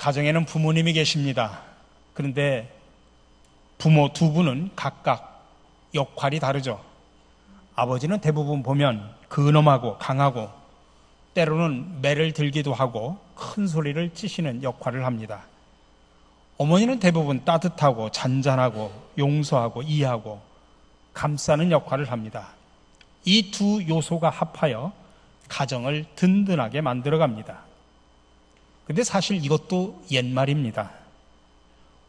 가정에는 부모님이 계십니다. 그런데 부모 두 분은 각각 역할이 다르죠. 아버지는 대부분 보면 근엄하고 강하고 때로는 매를 들기도 하고 큰 소리를 치시는 역할을 합니다. 어머니는 대부분 따뜻하고 잔잔하고 용서하고 이해하고 감싸는 역할을 합니다. 이 두 요소가 합하여 가정을 든든하게 만들어갑니다. 근데 사실 이것도 옛말입니다.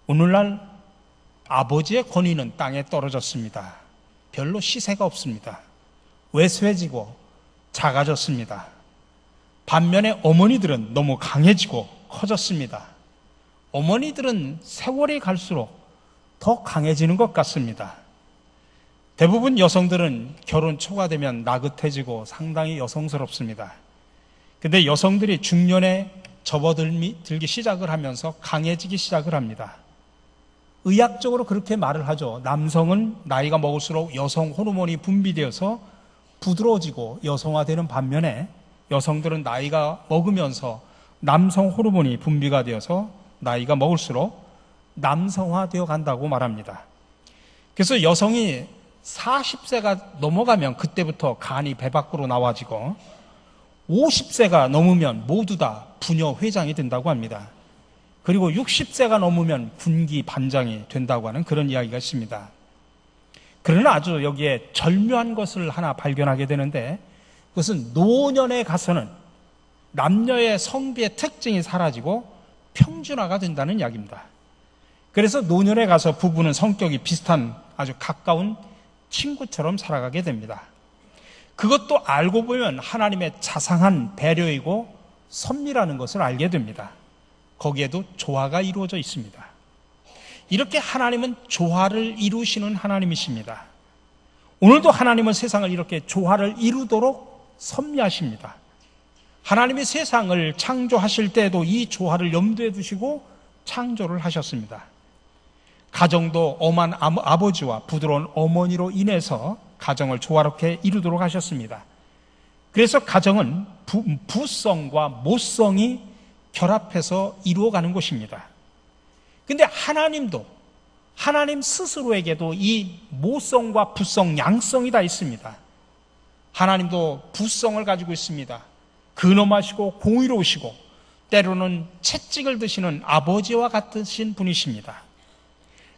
오늘날 아버지의 권위는 땅에 떨어졌습니다. 별로 시세가 없습니다. 왜소해지고 작아졌습니다. 반면에 어머니들은 너무 강해지고 커졌습니다. 어머니들은 세월이 갈수록 더 강해지는 것 같습니다. 대부분 여성들은 결혼 초가 되면 나긋해지고 상당히 여성스럽습니다. 근데 여성들이 중년에 접어들기 시작을 하면서 강해지기 시작을 합니다. 의학적으로 그렇게 말을 하죠. 남성은 나이가 먹을수록 여성 호르몬이 분비되어서 부드러워지고 여성화되는 반면에 여성들은 나이가 먹으면서 남성 호르몬이 분비가 되어서 나이가 먹을수록 남성화되어 간다고 말합니다. 그래서 여성이 40세가 넘어가면 그때부터 간이 배 밖으로 나와지고 50세가 넘으면 모두 다 부녀 회장이 된다고 합니다. 그리고 60세가 넘으면 군기 반장이 된다고 하는 그런 이야기가 있습니다. 그러나 아주 여기에 절묘한 것을 하나 발견하게 되는데 그것은 노년에 가서는 남녀의 성비의 특징이 사라지고 평준화가 된다는 이야기입니다. 그래서 노년에 가서 부부는 성격이 비슷한 아주 가까운 친구처럼 살아가게 됩니다. 그것도 알고 보면 하나님의 자상한 배려이고 섭리라는 것을 알게 됩니다. 거기에도 조화가 이루어져 있습니다. 이렇게 하나님은 조화를 이루시는 하나님이십니다. 오늘도 하나님은 세상을 이렇게 조화를 이루도록 섭리하십니다. 하나님이 세상을 창조하실 때에도 이 조화를 염두에 두시고 창조를 하셨습니다. 가정도 엄한 아버지와 부드러운 어머니로 인해서 가정을 조화롭게 이루도록 하셨습니다. 그래서 가정은 부성과 모성이 결합해서 이루어가는 것입니다. 근데 하나님도 하나님 스스로에게도 이 모성과 부성, 양성이 다 있습니다. 하나님도 부성을 가지고 있습니다. 근엄하시고 공의로우시고 때로는 채찍을 드시는 아버지와 같으신 분이십니다.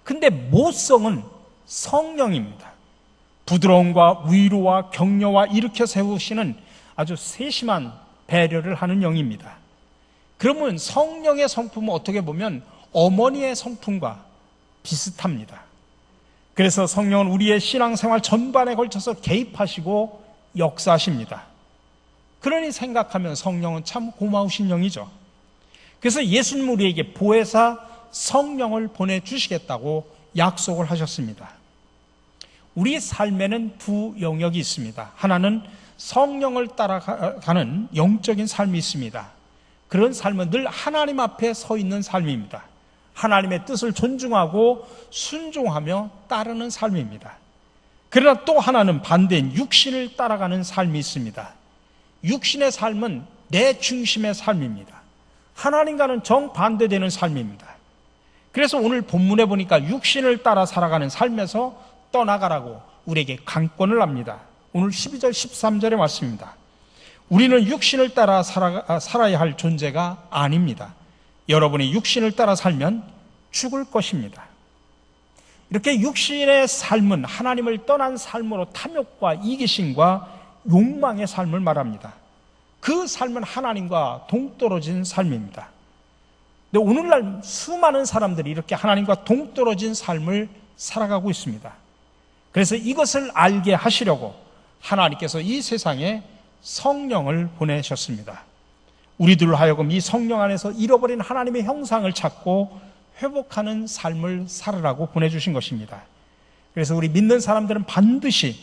근데 모성은 성령입니다. 부드러움과 위로와 격려와 일으켜 세우시는 아주 세심한 배려를 하는 영입니다. 그러면 성령의 성품은 어떻게 보면 어머니의 성품과 비슷합니다. 그래서 성령은 우리의 신앙생활 전반에 걸쳐서 개입하시고 역사하십니다. 그러니 생각하면 성령은 참 고마우신 영이죠. 그래서 예수님 우리에게 보혜사 성령을 보내주시겠다고 약속을 하셨습니다. 우리 삶에는 두 영역이 있습니다. 하나는 성령을 따라가는 영적인 삶이 있습니다. 그런 삶은 늘 하나님 앞에 서 있는 삶입니다. 하나님의 뜻을 존중하고 순종하며 따르는 삶입니다. 그러나 또 하나는 반대인 육신을 따라가는 삶이 있습니다. 육신의 삶은 내 중심의 삶입니다. 하나님과는 정반대되는 삶입니다. 그래서 오늘 본문에 보니까 육신을 따라 살아가는 삶에서 떠나가라고 우리에게 강권을 합니다. 오늘 12절 13절의 말씀입니다. 우리는 육신을 따라 살아야 할 존재가 아닙니다. 여러분이 육신을 따라 살면 죽을 것입니다. 이렇게 육신의 삶은 하나님을 떠난 삶으로 탐욕과 이기심과 욕망의 삶을 말합니다. 그 삶은 하나님과 동떨어진 삶입니다. 근데 오늘날 수많은 사람들이 이렇게 하나님과 동떨어진 삶을 살아가고 있습니다. 그래서 이것을 알게 하시려고 하나님께서 이 세상에 성령을 보내셨습니다. 우리들로 하여금 이 성령 안에서 잃어버린 하나님의 형상을 찾고 회복하는 삶을 살으라고 보내주신 것입니다. 그래서 우리 믿는 사람들은 반드시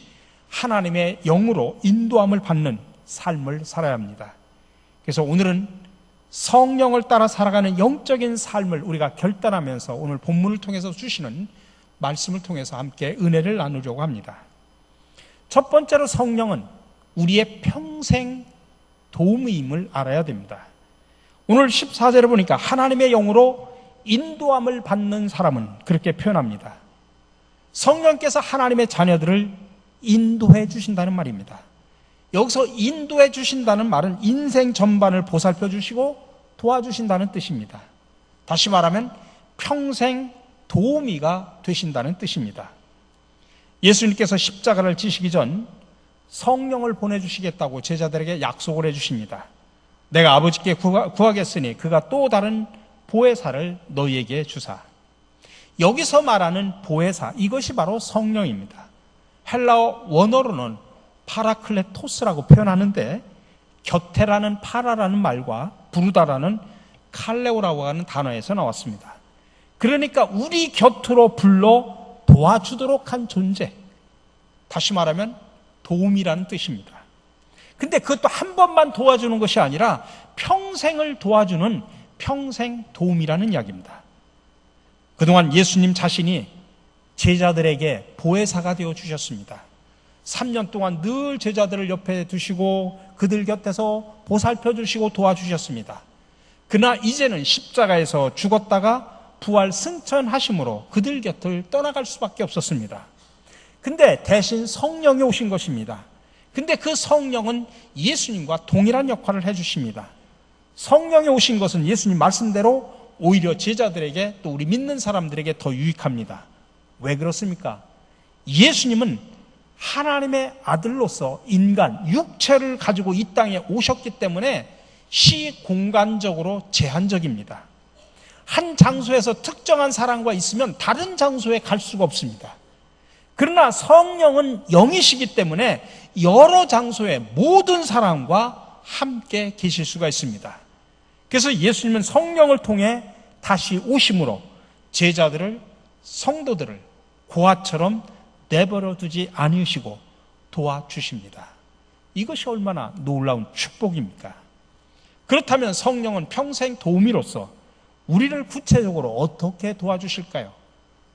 하나님의 영으로 인도함을 받는 삶을 살아야 합니다. 그래서 오늘은 성령을 따라 살아가는 영적인 삶을 우리가 결단하면서 오늘 본문을 통해서 주시는 말씀을 통해서 함께 은혜를 나누려고 합니다. 첫 번째로 성령은 우리의 평생 도움임을 알아야 됩니다. 오늘 14절에 보니까 하나님의 영으로 인도함을 받는 사람은 그렇게 표현합니다. 성령께서 하나님의 자녀들을 인도해 주신다는 말입니다. 여기서 인도해 주신다는 말은 인생 전반을 보살펴 주시고 도와주신다는 뜻입니다. 다시 말하면 평생 도우미가 되신다는 뜻입니다. 예수님께서 십자가를 지시기 전 성령을 보내주시겠다고 제자들에게 약속을 해주십니다. 내가 아버지께 구하겠으니 그가 또 다른 보혜사를 너희에게 주사. 여기서 말하는 보혜사, 이것이 바로 성령입니다. 헬라어 원어로는 파라클레토스라고 표현하는데 곁에라는 파라라는 말과 부르다라는 칼레오라고 하는 단어에서 나왔습니다. 그러니까 우리 곁으로 불러 도와주도록 한 존재, 다시 말하면 도움이라는 뜻입니다. 근데 그것도 한 번만 도와주는 것이 아니라 평생을 도와주는 평생 도움이라는 이야기입니다. 그동안 예수님 자신이 제자들에게 보혜사가 되어 주셨습니다. 3년 동안 늘 제자들을 옆에 두시고 그들 곁에서 보살펴 주시고 도와주셨습니다. 그러나 이제는 십자가에서 죽었다가 부활 승천하심으로 그들 곁을 떠나갈 수밖에 없었습니다. 근데 대신 성령이 오신 것입니다. 근데 그 성령은 예수님과 동일한 역할을 해주십니다. 성령이 오신 것은 예수님 말씀대로 오히려 제자들에게 또 우리 믿는 사람들에게 더 유익합니다. 왜 그렇습니까? 예수님은 하나님의 아들로서 인간, 육체를 가지고 이 땅에 오셨기 때문에 시공간적으로 제한적입니다. 한 장소에서 특정한 사람과 있으면 다른 장소에 갈 수가 없습니다. 그러나 성령은 영이시기 때문에 여러 장소에 모든 사람과 함께 계실 수가 있습니다. 그래서 예수님은 성령을 통해 다시 오심으로 제자들을, 성도들을 고아처럼 내버려 두지 않으시고 도와주십니다. 이것이 얼마나 놀라운 축복입니까? 그렇다면 성령은 평생 도우미로서 우리를 구체적으로 어떻게 도와주실까요?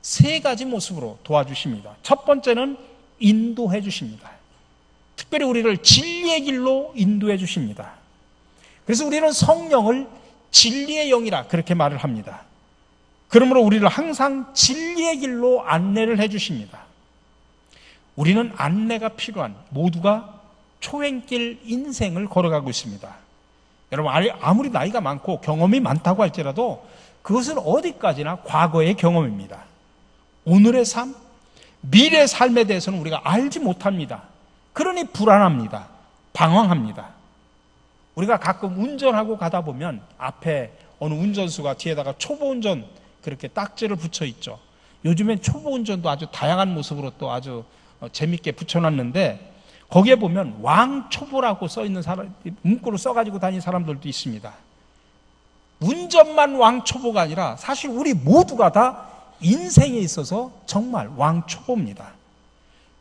3가지 모습으로 도와주십니다. 첫 번째는 인도해 주십니다. 특별히 우리를 진리의 길로 인도해 주십니다. 그래서 우리는 성령을 진리의 영이라 그렇게 말을 합니다. 그러므로 우리를 항상 진리의 길로 안내를 해 주십니다. 우리는 안내가 필요한 모두가 초행길 인생을 걸어가고 있습니다. 여러분, 아무리 나이가 많고 경험이 많다고 할지라도 그것은 어디까지나 과거의 경험입니다. 오늘의 삶, 미래의 삶에 대해서는 우리가 알지 못합니다. 그러니 불안합니다. 방황합니다. 우리가 가끔 운전하고 가다 보면 앞에 어느 운전수가 뒤에다가 초보 운전 그렇게 딱지를 붙여 있죠. 요즘엔 초보 운전도 아주 다양한 모습으로 또 아주 재밌게 붙여놨는데 거기에 보면 왕초보라고 써있는 사람, 문구를 써가지고 다니는 사람들도 있습니다. 운전만 왕초보가 아니라 사실 우리 모두가 다 인생에 있어서 정말 왕초보입니다.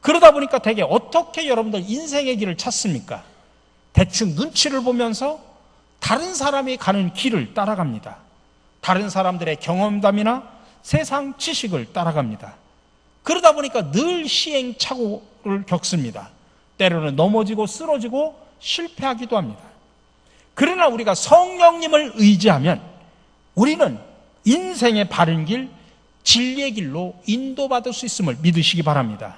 그러다 보니까 대개 어떻게 여러분들 인생의 길을 찾습니까? 대충 눈치를 보면서 다른 사람이 가는 길을 따라갑니다. 다른 사람들의 경험담이나 세상 지식을 따라갑니다. 그러다 보니까 늘 시행착오를 겪습니다. 때로는 넘어지고 쓰러지고 실패하기도 합니다. 그러나 우리가 성령님을 의지하면 우리는 인생의 바른 길, 진리의 길로 인도받을 수 있음을 믿으시기 바랍니다.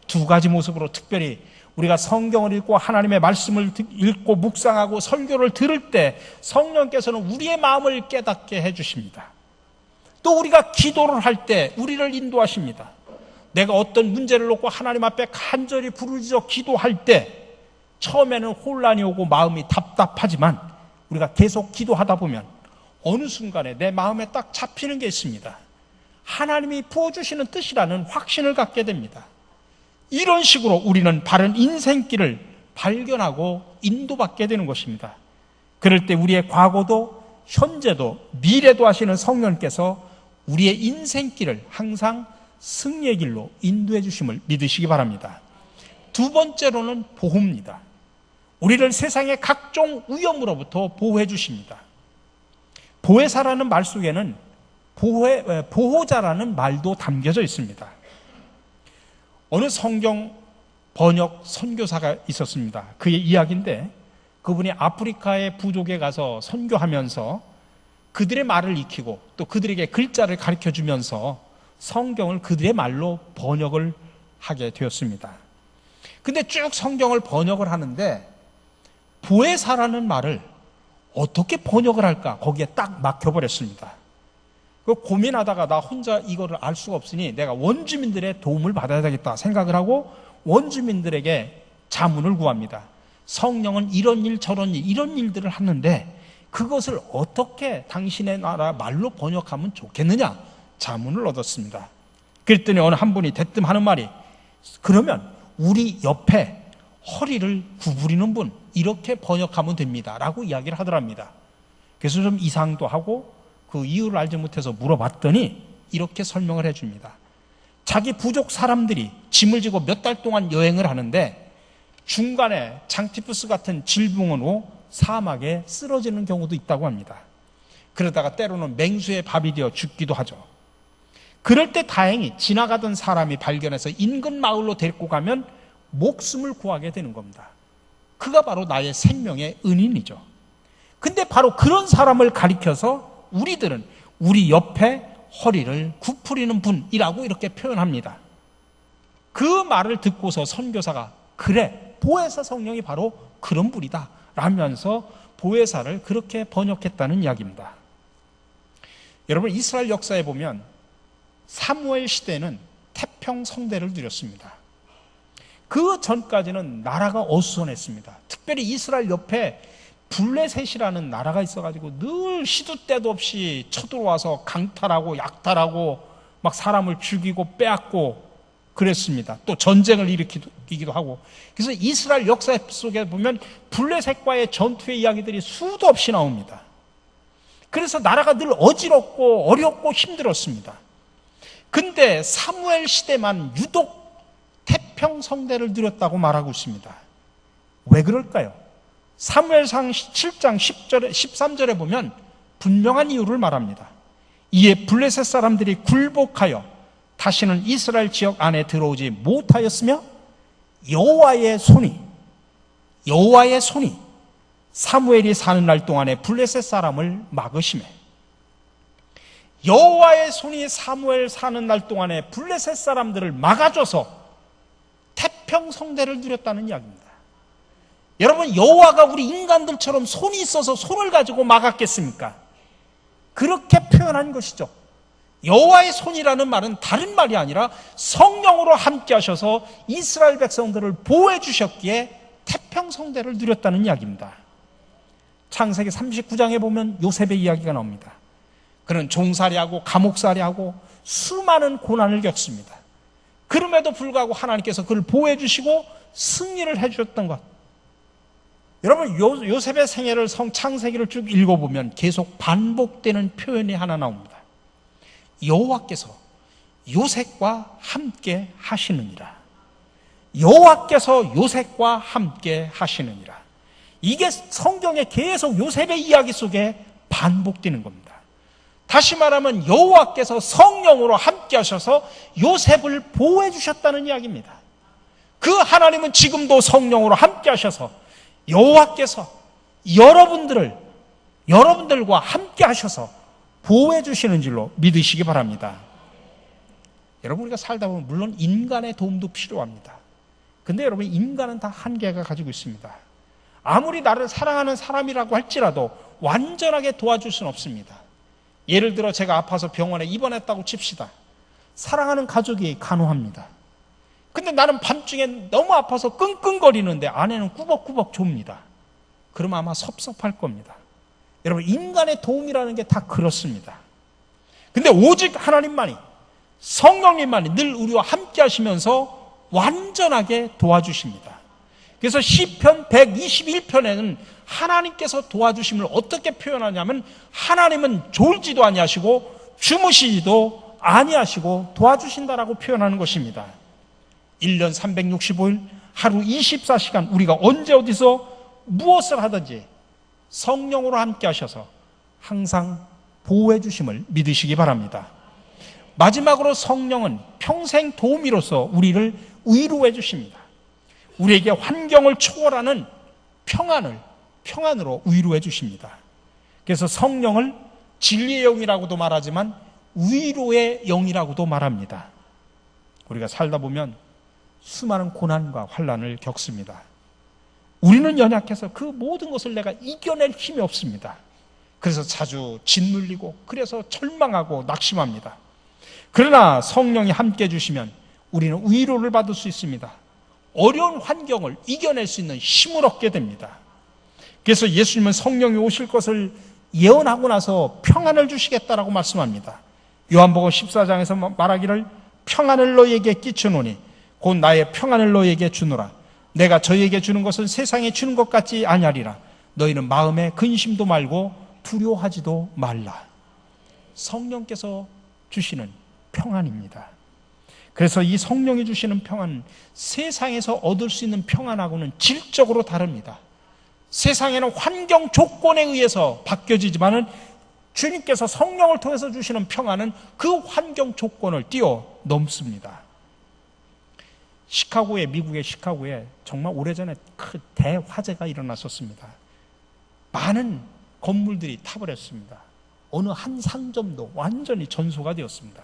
2가지 모습으로 특별히 우리가 성경을 읽고 하나님의 말씀을 읽고 묵상하고 설교를 들을 때 성령께서는 우리의 마음을 깨닫게 해주십니다. 또 우리가 기도를 할 때 우리를 인도하십니다. 내가 어떤 문제를 놓고 하나님 앞에 간절히 부르짖어 기도할 때 처음에는 혼란이 오고 마음이 답답하지만 우리가 계속 기도하다 보면 어느 순간에 내 마음에 딱 잡히는 게 있습니다. 하나님이 부어주시는 뜻이라는 확신을 갖게 됩니다. 이런 식으로 우리는 바른 인생길을 발견하고 인도받게 되는 것입니다. 그럴 때 우리의 과거도 현재도 미래도 하시는 성령께서 우리의 인생길을 항상 승리의 길로 인도해 주심을 믿으시기 바랍니다. 2번째로는 보호입니다. 우리를 세상의 각종 위험으로부터 보호해 주십니다. 보혜사라는 말 속에는 보호자라는 말도 담겨져 있습니다. 어느 성경 번역 선교사가 있었습니다. 그의 이야기인데 그분이 아프리카의 부족에 가서 선교하면서 그들의 말을 익히고 또 그들에게 글자를 가르쳐주면서 성경을 그들의 말로 번역을 하게 되었습니다. 근데 쭉 성경을 번역을 하는데 보혜사라는 말을 어떻게 번역을 할까? 거기에 딱 막혀버렸습니다. 그 고민하다가 나 혼자 이거를 알 수가 없으니 내가 원주민들의 도움을 받아야 되겠다 생각을 하고 원주민들에게 자문을 구합니다. 성령은 이런 일 저런 일 이런 일들을 하는데 그것을 어떻게 당신의 나라 말로 번역하면 좋겠느냐 자문을 얻었습니다. 그랬더니 어느 한 분이 대뜸 하는 말이 그러면 우리 옆에 허리를 구부리는 분 이렇게 번역하면 됩니다 라고 이야기를 하더랍니다. 그래서 좀 이상도 하고 그 이유를 알지 못해서 물어봤더니 이렇게 설명을 해줍니다. 자기 부족 사람들이 짐을 지고 몇 달 동안 여행을 하는데 중간에 장티푸스 같은 질병으로 사막에 쓰러지는 경우도 있다고 합니다. 그러다가 때로는 맹수의 밥이 되어 죽기도 하죠. 그럴 때 다행히 지나가던 사람이 발견해서 인근 마을로 데리고 가면 목숨을 구하게 되는 겁니다. 그가 바로 나의 생명의 은인이죠. 근데 바로 그런 사람을 가리켜서 우리들은 우리 옆에 허리를 굽부리는 분이라고 이렇게 표현합니다. 그 말을 듣고서 선교사가 그래 보혜사 성령이 바로 그런 분이다 라면서 보혜사를 그렇게 번역했다는 이야기입니다. 여러분 이스라엘 역사에 보면 사무엘 시대는 태평성대를 누렸습니다. 그 전까지는 나라가 어수선했습니다. 특별히 이스라엘 옆에 블레셋이라는 나라가 있어가지고 늘 시도 때도 없이 쳐들어와서 강탈하고 약탈하고 막 사람을 죽이고 빼앗고 그랬습니다. 또 전쟁을 일으키기도 하고. 그래서 이스라엘 역사 속에 보면 블레셋과의 전투의 이야기들이 수도 없이 나옵니다. 그래서 나라가 늘 어지럽고 어렵고 힘들었습니다. 근데 사무엘 시대만 유독 태평성대를 누렸다고 말하고 있습니다. 왜 그럴까요? 사무엘상 7장 10절에, 13절에 보면 분명한 이유를 말합니다. 이에 블레셋 사람들이 굴복하여 다시는 이스라엘 지역 안에 들어오지 못하였으며 여호와의 손이 사무엘이 사는 날 동안에 블레셋 사람을 막으시매 여호와의 손이 사무엘 사는 날 동안에 블레셋 사람들을 막아줘서 태평성대를 누렸다는 이야기입니다. 여러분 여호와가 우리 인간들처럼 손이 있어서 손을 가지고 막았겠습니까? 그렇게 표현한 것이죠. 여호와의 손이라는 말은 다른 말이 아니라 성령으로 함께 하셔서 이스라엘 백성들을 보호해 주셨기에 태평성대를 누렸다는 이야기입니다. 창세기 39장에 보면 요셉의 이야기가 나옵니다. 그는 종살이하고 감옥살이하고 수많은 고난을 겪습니다. 그럼에도 불구하고 하나님께서 그를 보호해 주시고 승리를 해 주셨던 것. 여러분 요셉의 생애를 창세기를 쭉 읽어보면 계속 반복되는 표현이 하나 나옵니다. 여호와께서 요셉과 함께 하시느니라. 여호와께서 요셉과 함께 하시느니라. 이게 성경에 계속 요셉의 이야기 속에 반복되는 겁니다. 다시 말하면 여호와께서 성령으로 함께 하셔서 요셉을 보호해 주셨다는 이야기입니다. 그 하나님은 지금도 성령으로 함께 하셔서 여호와께서 여러분들과 함께 하셔서 보호해 주시는 줄로 믿으시기 바랍니다. 여러분 우리가 살다 보면 물론 인간의 도움도 필요합니다. 근데 여러분 인간은 다 한계가 가지고 있습니다. 아무리 나를 사랑하는 사람이라고 할지라도 완전하게 도와줄 수는 없습니다. 예를 들어 제가 아파서 병원에 입원했다고 칩시다. 사랑하는 가족이 간호합니다. 근데 나는 밤중에 너무 아파서 끙끙거리는데 아내는 꾸벅꾸벅 좁니다. 그러면 아마 섭섭할 겁니다. 여러분 인간의 도움이라는 게 다 그렇습니다. 근데 오직 하나님만이 성령님만이 늘 우리와 함께 하시면서 완전하게 도와주십니다. 그래서 시편 121편에는 하나님께서 도와주심을 어떻게 표현하냐면 하나님은 졸지도 아니하시고 주무시지도 아니하시고 도와주신다라고 표현하는 것입니다. 1년 365일 하루 24시간 우리가 언제 어디서 무엇을 하든지 성령으로 함께 하셔서 항상 보호해 주심을 믿으시기 바랍니다. 마지막으로 성령은 평생 도우미로서 우리를 위로해 주십니다. 우리에게 환경을 초월하는 평안을 평안으로 위로해 주십니다. 그래서 성령을 진리의 영이라고도 말하지만 위로의 영이라고도 말합니다. 우리가 살다 보면 수많은 고난과 환난을 겪습니다. 우리는 연약해서 그 모든 것을 내가 이겨낼 힘이 없습니다. 그래서 자주 짓눌리고 그래서 절망하고 낙심합니다. 그러나 성령이 함께 해주시면 우리는 위로를 받을 수 있습니다. 어려운 환경을 이겨낼 수 있는 힘을 얻게 됩니다. 그래서 예수님은 성령이 오실 것을 예언하고 나서 평안을 주시겠다라고 말씀합니다. 요한복음 14장에서 말하기를 평안을 너희에게 끼쳐노니 곧 나의 평안을 너희에게 주노라. 내가 저희에게 주는 것은 세상에 주는 것 같지 아니하리라. 너희는 마음에 근심도 말고 두려워하지도 말라. 성령께서 주시는 평안입니다. 그래서 이 성령이 주시는 평안은 세상에서 얻을 수 있는 평안하고는 질적으로 다릅니다. 세상에는 환경 조건에 의해서 바뀌어지지만은 주님께서 성령을 통해서 주시는 평안은 그 환경 조건을 뛰어넘습니다. 미국의 시카고에 정말 오래전에 큰 대화재가 일어났었습니다. 많은 건물들이 타버렸습니다. 어느 한 상점도 완전히 전소가 되었습니다.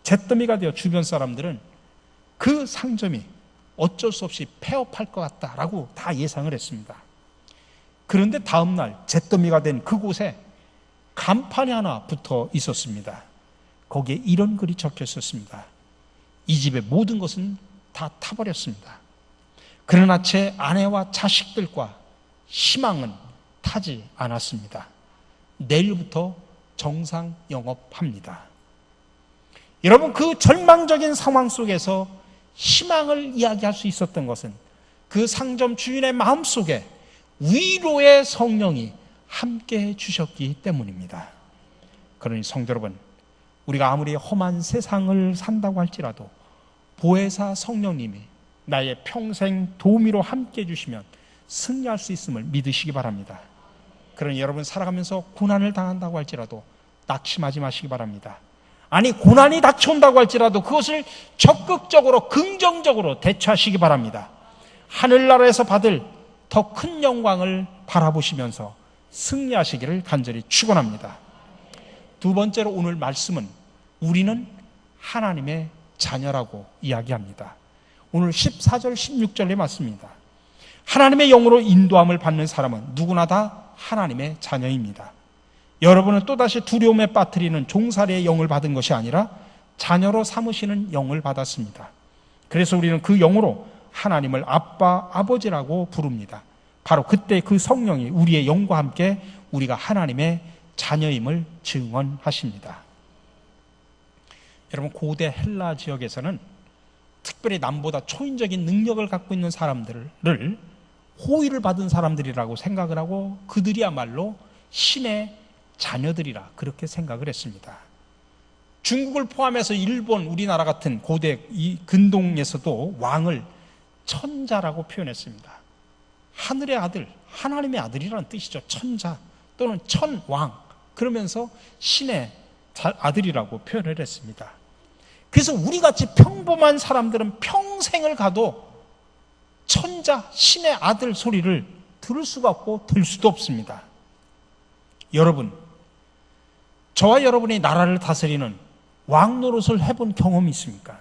잿더미가 되어 주변 사람들은 그 상점이 어쩔 수 없이 폐업할 것 같다라고 다 예상을 했습니다. 그런데 다음날 잿더미가 된 그곳에 간판이 하나 붙어 있었습니다. 거기에 이런 글이 적혀 있었습니다. 이 집의 모든 것은 다 타버렸습니다. 그러나 제 아내와 자식들과 희망은 타지 않았습니다. 내일부터 정상 영업합니다. 여러분, 그 절망적인 상황 속에서 희망을 이야기할 수 있었던 것은 그 상점 주인의 마음속에 위로의 성령이 함께 주셨기 때문입니다. 그러니 성도 여러분, 우리가 아무리 험한 세상을 산다고 할지라도 보혜사 성령님이 나의 평생 도우미로 함께 해주시면 승리할 수 있음을 믿으시기 바랍니다. 그러니 여러분, 살아가면서 고난을 당한다고 할지라도 낙심하지 마시기 바랍니다. 아니, 고난이 닥쳐온다고 할지라도 그것을 적극적으로 긍정적으로 대처하시기 바랍니다. 하늘나라에서 받을 더 큰 영광을 바라보시면서 승리하시기를 간절히 축원합니다. 두 번째로 오늘 말씀은 우리는 하나님의 자녀라고 이야기합니다. 오늘 14절 16절의 말씀입니다. 하나님의 영으로 인도함을 받는 사람은 누구나 다 하나님의 자녀입니다. 여러분은 또다시 두려움에 빠뜨리는 종살이의 영을 받은 것이 아니라 자녀로 삼으시는 영을 받았습니다. 그래서 우리는 그 영으로 하나님을 아빠, 아버지라고 부릅니다. 바로 그때 그 성령이 우리의 영과 함께 우리가 하나님의 자녀임을 증언하십니다. 여러분, 고대 헬라 지역에서는 특별히 남보다 초인적인 능력을 갖고 있는 사람들을 호의를 받은 사람들이라고 생각을 하고 그들이야말로 신의 자녀들이라 그렇게 생각을 했습니다. 중국을 포함해서 일본, 우리나라 같은 고대 이 근동에서도 왕을 천자라고 표현했습니다. 하늘의 아들, 하나님의 아들이라는 뜻이죠. 천자 또는 천왕, 그러면서 신의 아들이라고 표현을 했습니다. 그래서 우리같이 평범한 사람들은 평생을 가도 천자, 신의 아들 소리를 들을 수가 없고 들 수도 없습니다. 여러분, 저와 여러분이 나라를 다스리는 왕 노릇을 해본 경험이 있습니까?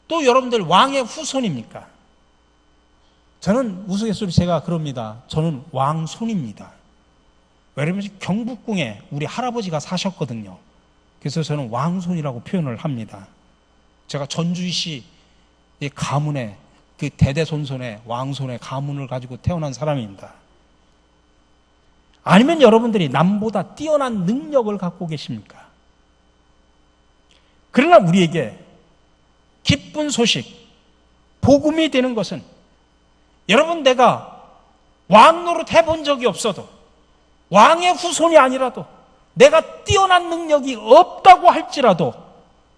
또 여러분들 왕의 후손입니까? 저는 우스갯소리 제가 그럽니다. 저는 왕손입니다. 왜냐하면 경북궁에 우리 할아버지가 사셨거든요. 그래서 저는 왕손이라고 표현을 합니다. 제가 전주시 가문의 그 대대손손의 왕손의 가문을 가지고 태어난 사람입니다. 아니면 여러분들이 남보다 뛰어난 능력을 갖고 계십니까? 그러나 우리에게 기쁜 소식, 복음이 되는 것은 여러분, 내가 왕 노릇 해본 적이 없어도 왕의 후손이 아니라도 내가 뛰어난 능력이 없다고 할지라도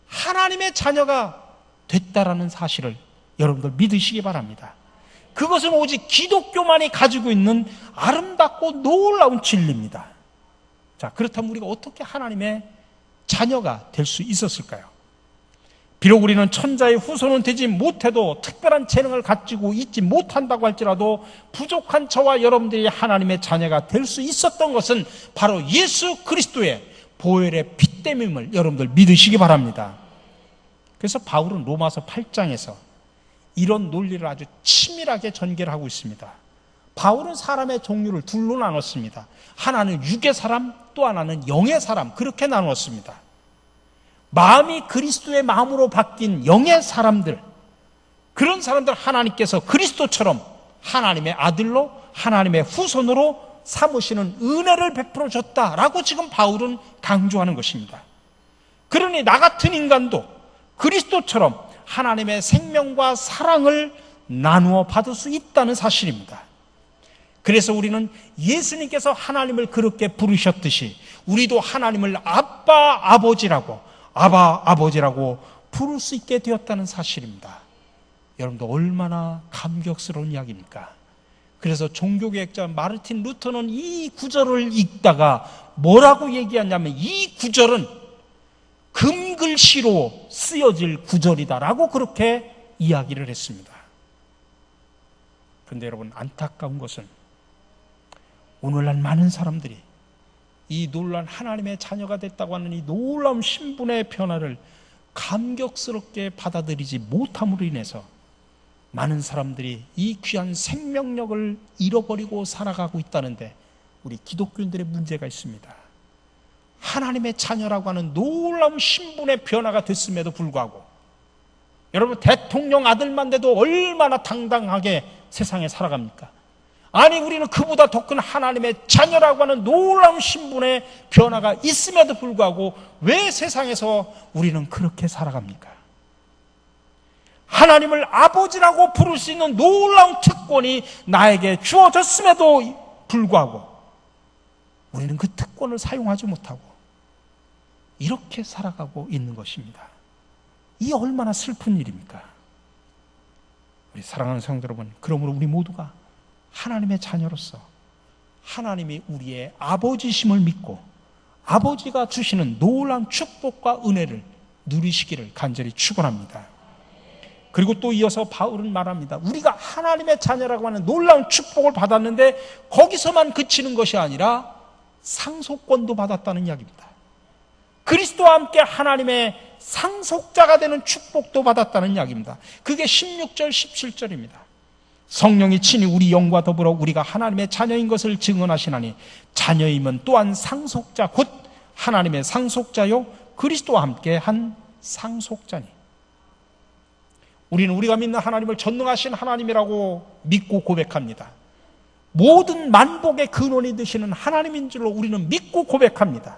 하나님의 자녀가 됐다라는 사실을 여러분들 믿으시기 바랍니다. 그것은 오직 기독교만이 가지고 있는 아름답고 놀라운 진리입니다. 자, 그렇다면 우리가 어떻게 하나님의 자녀가 될 수 있었을까요? 비록 우리는 천자의 후손은 되지 못해도 특별한 재능을 가지고 있지 못한다고 할지라도 부족한 저와 여러분들이 하나님의 자녀가 될 수 있었던 것은 바로 예수 그리스도의 보혈의 피 때문임을 여러분들 믿으시기 바랍니다. 그래서 바울은 로마서 8장에서 이런 논리를 아주 치밀하게 전개를 하고 있습니다. 바울은 사람의 종류를 둘로 나눴습니다. 하나는 육의 사람, 또 하나는 영의 사람, 그렇게 나누었습니다. 마음이 그리스도의 마음으로 바뀐 영의 사람들, 그런 사람들 하나님께서 그리스도처럼 하나님의 아들로, 하나님의 후손으로 삼으시는 은혜를 베풀어 줬다라고 지금 바울은 강조하는 것입니다. 그러니 나 같은 인간도 그리스도처럼 하나님의 생명과 사랑을 나누어 받을 수 있다는 사실입니다. 그래서 우리는 예수님께서 하나님을 그렇게 부르셨듯이 우리도 하나님을 아빠 아버지라고 부를 수 있게 되었다는 사실입니다. 여러분들 얼마나 감격스러운 이야기입니까? 그래서 종교개혁자 마르틴 루터는 이 구절을 읽다가 뭐라고 얘기하냐면 이 구절은 금글씨로 쓰여질 구절이다라고 그렇게 이야기를 했습니다. 그런데 여러분, 안타까운 것은 오늘날 많은 사람들이 이 놀라운 하나님의 자녀가 됐다고 하는 이 놀라운 신분의 변화를 감격스럽게 받아들이지 못함으로 인해서 많은 사람들이 이 귀한 생명력을 잃어버리고 살아가고 있다는데 우리 기독교인들의 문제가 있습니다. 하나님의 자녀라고 하는 놀라운 신분의 변화가 됐음에도 불구하고 여러분, 대통령 아들만 돼도 얼마나 당당하게 세상에 살아갑니까? 아니, 우리는 그보다 더 큰 하나님의 자녀라고 하는 놀라운 신분의 변화가 있음에도 불구하고 왜 세상에서 우리는 그렇게 살아갑니까? 하나님을 아버지라고 부를 수 있는 놀라운 특권이 나에게 주어졌음에도 불구하고 우리는 그 특권을 사용하지 못하고 이렇게 살아가고 있는 것입니다. 이 얼마나 슬픈 일입니까? 우리 사랑하는 성도 여러분, 그러므로 우리 모두가 하나님의 자녀로서 하나님이 우리의 아버지심을 믿고 아버지가 주시는 놀라운 축복과 은혜를 누리시기를 간절히 축원합니다. 그리고 또 이어서 바울은 말합니다. 우리가 하나님의 자녀라고 하는 놀라운 축복을 받았는데 거기서만 그치는 것이 아니라 상속권도 받았다는 이야기입니다. 그리스도와 함께 하나님의 상속자가 되는 축복도 받았다는 이야기입니다. 그게 16절, 17절입니다. 성령이 친히 우리 영과 더불어 우리가 하나님의 자녀인 것을 증언하시나니 자녀이면 또한 상속자 곧 하나님의 상속자요 그리스도와 함께 한 상속자니. 우리는 우리가 믿는 하나님을 전능하신 하나님이라고 믿고 고백합니다. 모든 만복의 근원이 되시는 하나님인 줄로 우리는 믿고 고백합니다.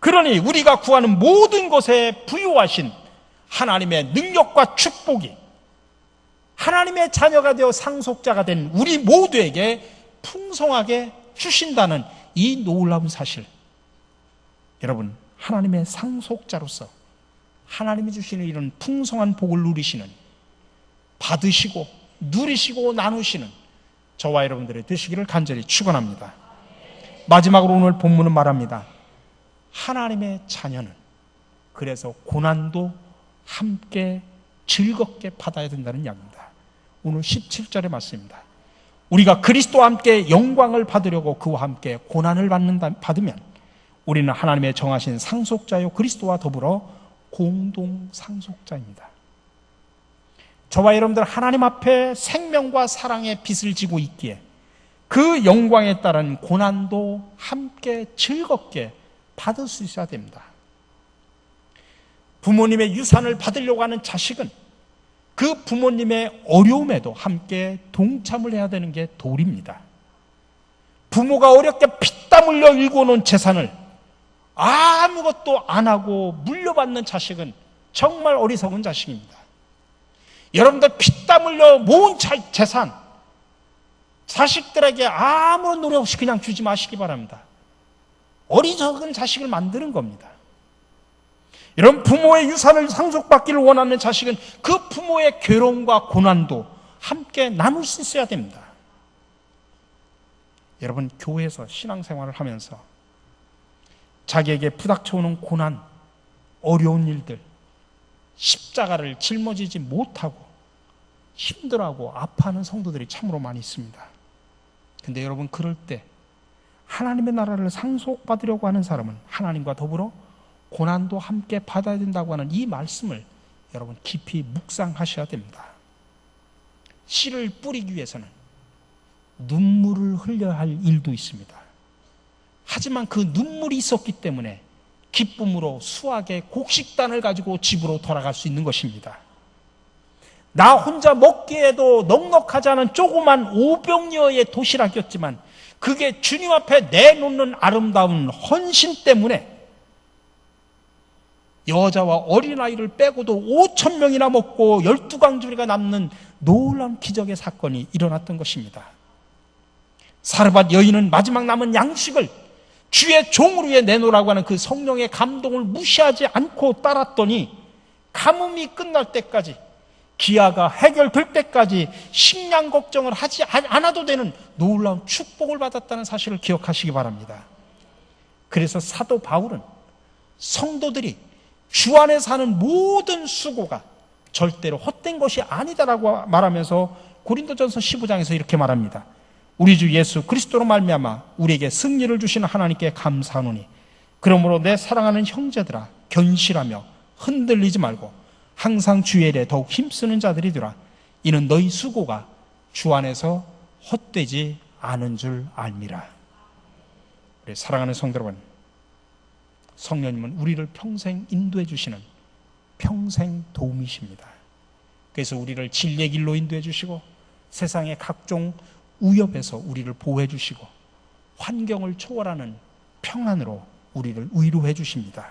그러니 우리가 구하는 모든 것에 부유하신 하나님의 능력과 축복이 하나님의 자녀가 되어 상속자가 된 우리 모두에게 풍성하게 주신다는 이 놀라운 사실, 여러분, 하나님의 상속자로서 하나님이 주시는 이런 풍성한 복을 누리시는, 받으시고 누리시고 나누시는 저와 여러분들의 되시기를 간절히 축원합니다. 마지막으로 오늘 본문은 말합니다. 하나님의 자녀는 그래서 고난도 함께 즐겁게 받아야 된다는 이야기입니다. 오늘 17절의 말씀입니다. 우리가 그리스도와 함께 영광을 받으려고 그와 함께 고난을 받으면 우리는 하나님의 정하신 상속자요 그리스도와 더불어 공동 상속자입니다. 저와 여러분들 하나님 앞에 생명과 사랑의 빚을 지고 있기에 그 영광에 따른 고난도 함께 즐겁게 받을 수 있어야 됩니다. 부모님의 유산을 받으려고 하는 자식은 그 부모님의 어려움에도 함께 동참을 해야 되는 게 도리입니다. 부모가 어렵게 피땀 흘려 일궈놓은 재산을 아무것도 안 하고 물려받는 자식은 정말 어리석은 자식입니다. 여러분들 피땀 흘려 모은 재산 자식들에게 아무런 노력 없이 그냥 주지 마시기 바랍니다. 어리석은 자식을 만드는 겁니다. 이런 부모의 유산을 상속받기를 원하는 자식은 그 부모의 괴로움과 고난도 함께 나눌 수 있어야 됩니다. 여러분, 교회에서 신앙생활을 하면서 자기에게 부닥쳐오는 고난, 어려운 일들, 십자가를 짊어지지 못하고 힘들어하고 아파하는 성도들이 참으로 많이 있습니다. 근데 여러분, 그럴 때 하나님의 나라를 상속받으려고 하는 사람은 하나님과 더불어 고난도 함께 받아야 된다고 하는 이 말씀을 여러분 깊이 묵상하셔야 됩니다. 씨를 뿌리기 위해서는 눈물을 흘려야 할 일도 있습니다. 하지만 그 눈물이 있었기 때문에 기쁨으로 수확의 곡식단을 가지고 집으로 돌아갈 수 있는 것입니다. 나 혼자 먹기에도 넉넉하지 않은 조그만 500여의 도시락이었지만 그게 주님 앞에 내놓는 아름다운 헌신 때문에 여자와 어린아이를 빼고도 5,000명이나 먹고 12광주리가 남는 놀라운 기적의 사건이 일어났던 것입니다. 사르밧 여인은 마지막 남은 양식을 주의 종을 위해 내놓으라고 하는 그 성령의 감동을 무시하지 않고 따랐더니 가뭄이 끝날 때까지, 기아가 해결될 때까지 식량 걱정을 하지 않아도 되는 놀라운 축복을 받았다는 사실을 기억하시기 바랍니다. 그래서 사도 바울은 성도들이 주 안에 사는 모든 수고가 절대로 헛된 것이 아니다라고 말하면서 고린도전서 15장에서 이렇게 말합니다. 우리 주 예수 그리스도로 말미암아 우리에게 승리를 주시는 하나님께 감사하노니 그러므로 내 사랑하는 형제들아, 견실하며 흔들리지 말고 항상 주의 일에 더욱 힘쓰는 자들이 되라. 이는 너희 수고가 주 안에서 헛되지 않은 줄 알미라. 우리 사랑하는 성도 여러분, 성령님은 우리를 평생 인도해 주시는 평생 도움이십니다. 그래서 우리를 진리의 길로 인도해 주시고 세상의 각종 위협에서 우리를 보호해 주시고 환경을 초월하는 평안으로 우리를 위로해 주십니다.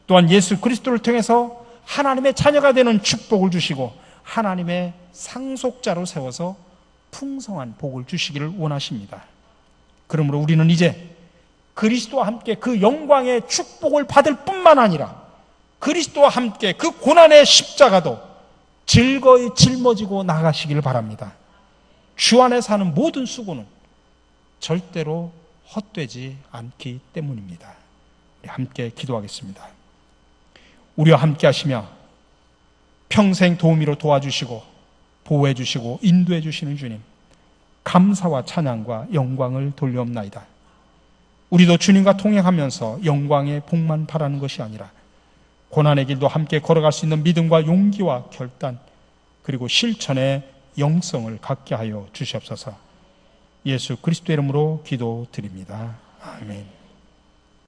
또한 예수 그리스도를 통해서 하나님의 자녀가 되는 축복을 주시고 하나님의 상속자로 세워서 풍성한 복을 주시기를 원하십니다. 그러므로 우리는 이제 그리스도와 함께 그 영광의 축복을 받을 뿐만 아니라 그리스도와 함께 그 고난의 십자가도 즐거이 짊어지고 나가시기를 바랍니다. 주 안에 사는 모든 수고는 절대로 헛되지 않기 때문입니다. 우리 함께 기도하겠습니다. 우리와 함께 하시며 평생 도우미로 도와주시고 보호해 주시고 인도해 주시는 주님, 감사와 찬양과 영광을 돌려옵나이다. 우리도 주님과 통행하면서 영광의 복만 바라는 것이 아니라 고난의 길도 함께 걸어갈 수 있는 믿음과 용기와 결단, 그리고 실천의 영성을 갖게 하여 주시옵소서. 예수 그리스도의 이름으로 기도드립니다. 아멘.